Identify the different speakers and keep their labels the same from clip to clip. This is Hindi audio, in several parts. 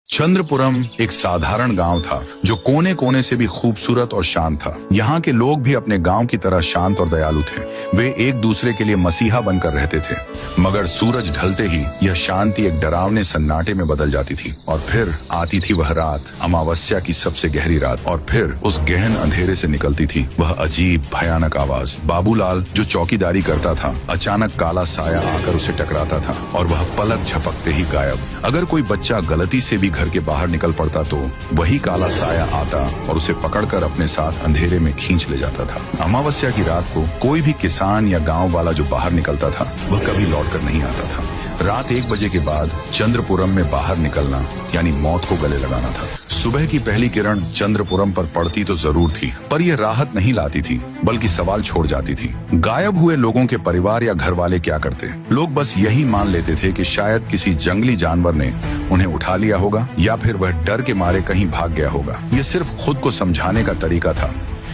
Speaker 1: चंद्रपुरम एक साधारण गांव था जो कोने कोने से भी खूबसूरत और शांत था। यहाँ के लोग भी अपने गांव की तरह शांत और दयालु थे। वे एक दूसरे के लिए मसीहा बनकर रहते थे। मगर सूरज ढलते ही यह शांति एक डरावने सन्नाटे में बदल जाती थी। और फिर आती थी वह रात, अमावस्या की सबसे गहरी रात। और फिर उस गहन अंधेरे से निकलती थी वह अजीब भयानक आवाज। बाबूलाल जो चौकीदारी करता था, अचानक काला साया आकर उसे टकराता था और वह पलक झपकते ही गायब। अगर कोई बच्चा गलती से भी घर के बाहर निकल पड़ता तो वही काला साया आता और उसे पकड़कर अपने साथ अंधेरे में खींच ले जाता था। अमावस्या की रात को कोई भी किसान या गांव वाला जो बाहर निकलता था वह कभी लौटकर नहीं आता था। रात 1 बजे के बाद चंद्रपुरम में बाहर निकलना यानी मौत को गले लगाना था। सुबह की पहली किरण चंद्रपुरम पर पड़ती तो जरूर थी, पर यह राहत नहीं लाती थी, बल्कि सवाल छोड़ जाती थी। गायब हुए लोगों के परिवार या घर वाले क्या करते? लोग बस यही मान लेते थे कि शायद किसी जंगली जानवर ने उन्हें उठा लिया होगा या फिर वह डर के मारे कहीं भाग गया होगा। यह सिर्फ खुद को समझाने का तरीका था,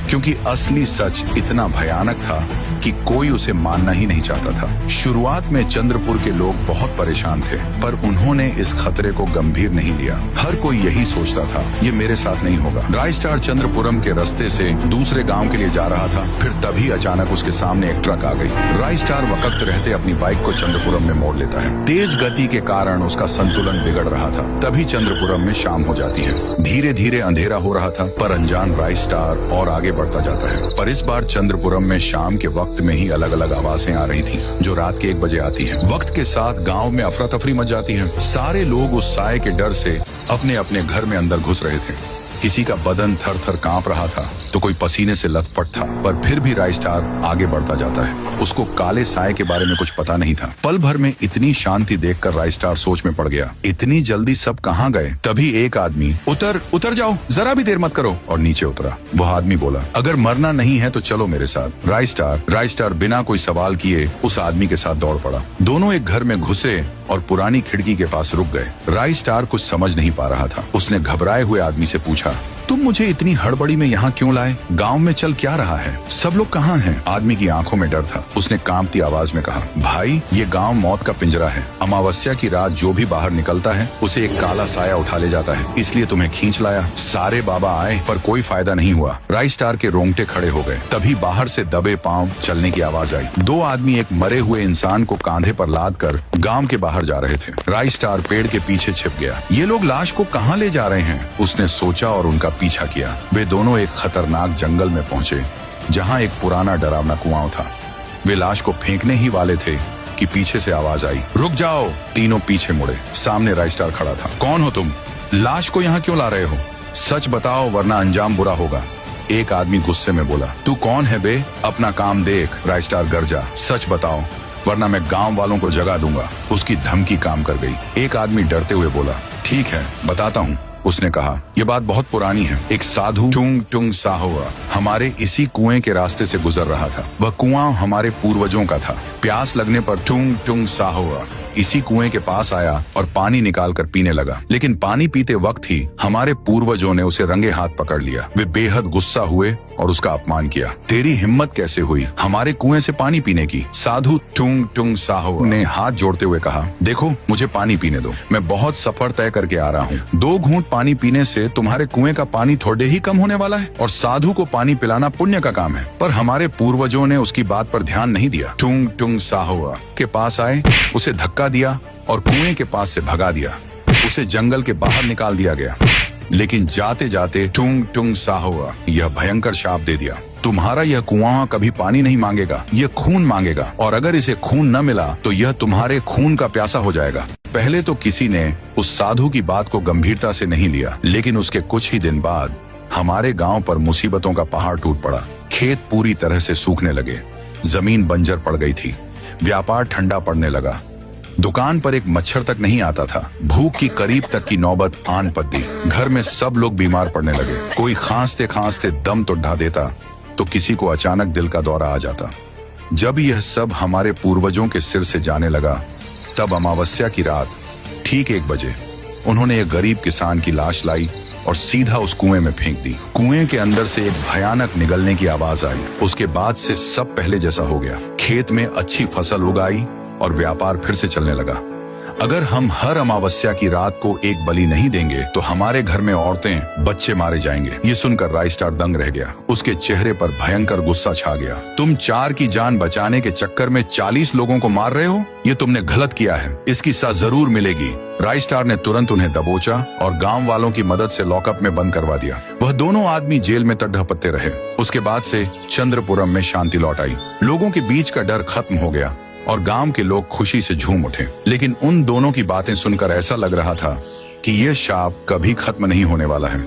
Speaker 1: क्योंकि असली सच इतना भयानक था कि कोई उसे मानना ही नहीं चाहता था। शुरुआत में चंद्रपुर के लोग बहुत परेशान थे, पर उन्होंने इस खतरे को गंभीर नहीं लिया। हर कोई यही सोचता था, ये मेरे साथ नहीं होगा। रायस्टार चंद्रपुरम के रास्ते से दूसरे गांव के लिए जा रहा था। फिर तभी अचानक उसके सामने एक ट्रक आ गई। रायस्टार वक्त रहते अपनी बाइक को चंद्रपुरम में मोड़ लेता है। तेज गति के कारण उसका संतुलन बिगड़ रहा था। तभी चंद्रपुरम में शाम हो जाती है। धीरे धीरे अंधेरा हो रहा था, पर अनजान रायस्टार और आगे बढ़ता जाता है। पर इस बार चंद्रपुरम में शाम के वक्त में ही अलग अलग आवाजें आ रही थी, जो रात के 1 बजे आती हैं। वक्त के साथ गांव में अफरा तफरी मच जाती है। सारे लोग उस साए के डर से अपने अपने घर में अंदर घुस रहे थे। किसी का बदन थर थर कांप रहा था तो कोई पसीने से लथपथ था। पर फिर भी रायस्टार आगे बढ़ता जाता है। उसको काले साए के बारे में कुछ पता नहीं था। पल भर में इतनी शांति देखकर रायस्टार सोच में पड़ गया, इतनी जल्दी सब कहाँ गए? तभी एक आदमी उतर जाओ, जरा भी देर मत करो, और नीचे उतरा। वह आदमी बोला, अगर मरना नहीं है तो चलो मेरे साथ। रायस्टार बिना कोई सवाल किए उस आदमी के साथ दौड़ पड़ा। दोनों एक घर में घुसे और पुरानी खिड़की के पास रुक गए। रायस्टार कुछ समझ नहीं पा रहा था। उसने घबराए हुए आदमी से पूछा, तुम मुझे इतनी हड़बड़ी में यहाँ क्यों लाए? गांव में चल क्या रहा है? सब लोग कहाँ हैं? आदमी की आंखों में डर था। उसने कांपती आवाज में कहा, भाई ये गांव मौत का पिंजरा है। अमावस्या की रात जो भी बाहर निकलता है उसे एक काला साया उठा ले जाता है, इसलिए तुम्हें खींच लाया। सारे बाबा आए पर कोई फायदा नहीं हुआ। रायस्टार के रोंगटे खड़े हो गए। तभी बाहर से दबे पांव चलने की आवाज आई। 2 आदमी एक मरे हुए इंसान को कांधे पर लाद कर गांव के बाहर जा रहे थे। रायस्टार पेड़ के पीछे छिप गया। ये लोग लाश को कहाँ ले जा रहे हैं? उसने सोचा और उनका पीछा किया। वे दोनों एक खतरनाक जंगल में पहुंचे, जहां एक पुराना डरावना कुआं था। वे लाश को फेंकने ही वाले थे कि पीछे से आवाज आई, रुक जाओ। तीनों पीछे मुड़े। सामने रायस्टार खड़ा था। कौन हो तुम? लाश को यहाँ क्यों ला रहे हो? सच बताओ वरना अंजाम बुरा होगा। एक आदमी गुस्से में बोला, तू कौन है बे? अपना काम देख। रायस्टार गरजा, सच बताओ वरना मैं गांव वालों को जगा दूंगा। उसकी धमकी काम कर गई। एक आदमी डरते हुए बोला, ठीक है बताता हूँ। उसने कहा, यह बात बहुत पुरानी है। एक साधु टुंग टुंग साहोआ हमारे इसी कुएं के रास्ते से गुजर रहा था। वह कुआं हमारे पूर्वजों का था। प्यास लगने पर टुंग टुंग साहोआ इसी कुएं के पास आया और पानी निकालकर पीने लगा। लेकिन पानी पीते वक्त ही हमारे पूर्वजों ने उसे रंगे हाथ पकड़ लिया। वे बेहद गुस्सा हुए और उसका अपमान किया। तेरी हिम्मत कैसे हुई हमारे कुएं से पानी पीने की? साधु टुंग टुंग साहो ने हाथ जोड़ते हुए कहा, देखो मुझे पानी पीने दो। मैं बहुत सफर तय करके आ रहा हूँ। 2 घूंट पानी पीने से तुम्हारे कुएं का पानी थोड़े ही कम होने वाला है, और साधु को पानी पिलाना पुण्य का काम है। पर हमारे पूर्वजों ने उसकी बात पर ध्यान नहीं दिया। टुंग टुंग साहो के पास आए, उसे धक्का दिया और कुएं के पास से भगा दिया। उसे जंगल के बाहर निकाल दिया गया। लेकिन जाते जाते टुंग टुंग साहोआ यह भयंकर शाप दे दिया, तुम्हारा यह कुआं कभी पानी नहीं मांगेगा, यह खून मांगेगा, और अगर इसे खून न मिला तो यह तुम्हारे खून का प्यासा हो जाएगा। पहले तो किसी ने उस साधु की बात को गंभीरता से नहीं लिया, लेकिन उसके कुछ ही दिन बाद हमारे गांव पर मुसीबतों का पहाड़ टूट पड़ा। खेत पूरी तरह से सूखने लगे। जमीन बंजर पड़ गई थी। व्यापार ठंडा पड़ने लगा। दुकान पर एक मच्छर तक नहीं आता था। भूख की करीब तक की नौबत आन पड़ती। घर में सब लोग बीमार पड़ने लगे। कोई खांसते खांसते दम तो ढा देता तो किसी को अचानक दिल का दौरा आ जाता। जब यह सब हमारे पूर्वजों के सिर से जाने लगा, तब अमावस्या की रात ठीक 1 बजे उन्होंने एक गरीब किसान की लाश लाई और सीधा उस कुएं में फेंक दी। कुएं के अंदर से एक भयानक निगलने की आवाज आई। उसके बाद से सब पहले जैसा हो गया। खेत में अच्छी फसल उगाई और व्यापार फिर से चलने लगा। अगर हम हर अमावस्या की रात को एक बलि नहीं देंगे तो हमारे घर में औरतें, बच्चे मारे जाएंगे। ये सुनकर राइस्टार दंग रह गया। उसके चेहरे पर भयंकर गुस्सा छा गया। तुम 4 की जान बचाने के चक्कर में 40 लोगों को मार रहे हो? ये तुमने गलत किया है, इसकी सजा जरूर मिलेगी। राइस्टार ने तुरंत उन्हें दबोचा और गांव वालों की मदद से लॉकअप में बंद करवा दिया। वह दोनों आदमी जेल में तड़पते रहे। उसके बाद से चंद्रपुरम में शांति लौट आई। लोगों के बीच का डर खत्म हो गया और गांव के लोग खुशी से झूम उठे। लेकिन उन दोनों की बातें सुनकर ऐसा लग रहा था कि यह शाप कभी खत्म नहीं होने वाला है।